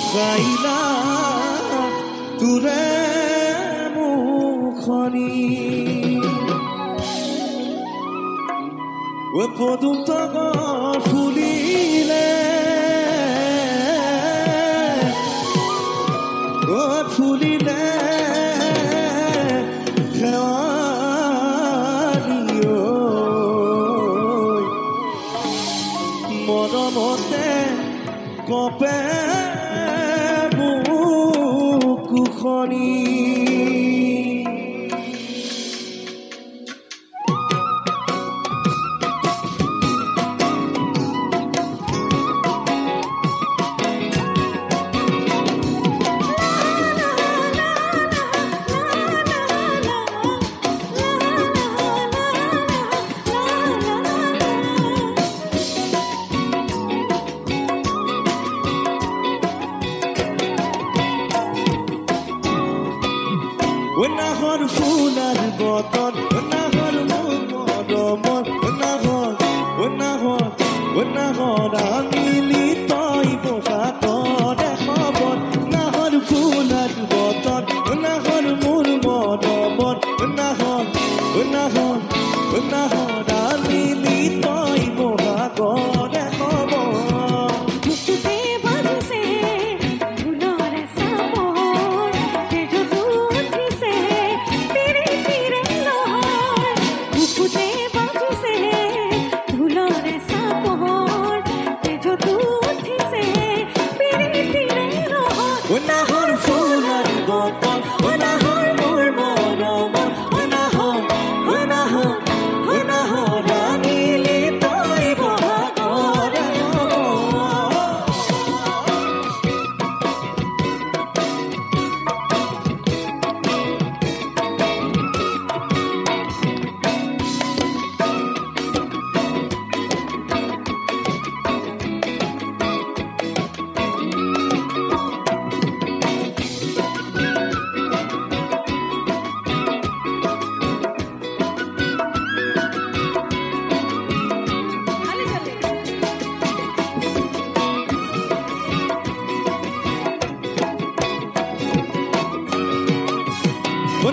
খাইলা তোৰে মুখনি পদুম তগৰ ফুলিলে ফুলিলে মৰমতে কপে বুকুখনি নাহৰ ফুলাৰ বতন নাহৰ মৰমৰ নাহৰ আমিলি তই বহাতৰে খবৰ নাহৰ ফুলাৰ বতন নাহৰ মোৰ মৰমৰ নাহৰ আমিলি তই বহাতৰে খবৰ নাহৰ ফুলাৰ বতন নাহৰ মোৰ মৰমৰ নাহৰ আনিলি তই বহাগৰে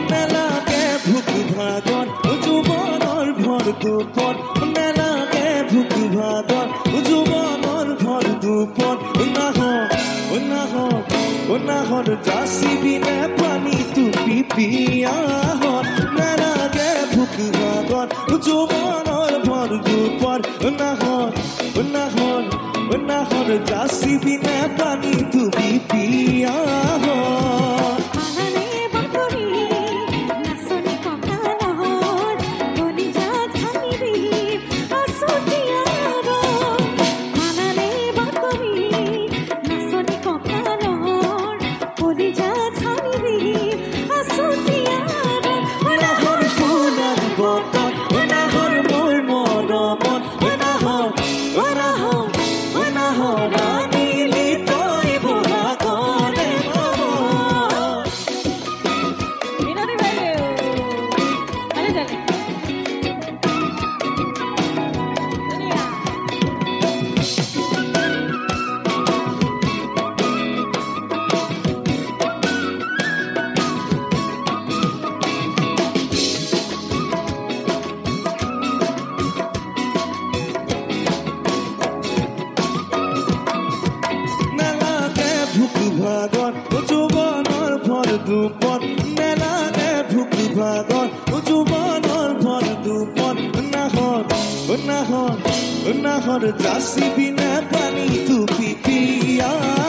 নেলাগে ভোক ভাগৰ যৌৱনৰ ভৰ দুপৰ নেলাগে ভোক ভাগৰ যৌৱনৰ ভৰ দুপৰ নাহৰ যাচিবিনে পানী টুপি পিয়াহত নেলাগে ভোক ভাগৰ যৌৱনৰ ভৰ দুপৰ নাহৰ যাচিবিনে পানী টুপি পিয়াহত ভাগৰ যৌৱনৰ ভৰ দুপৰ নেলাগে ভোক ভাগৰ যৌৱনৰ ভৰ দুপৰ নাহৰ যাচিবিনে পানী টুপি পিয়া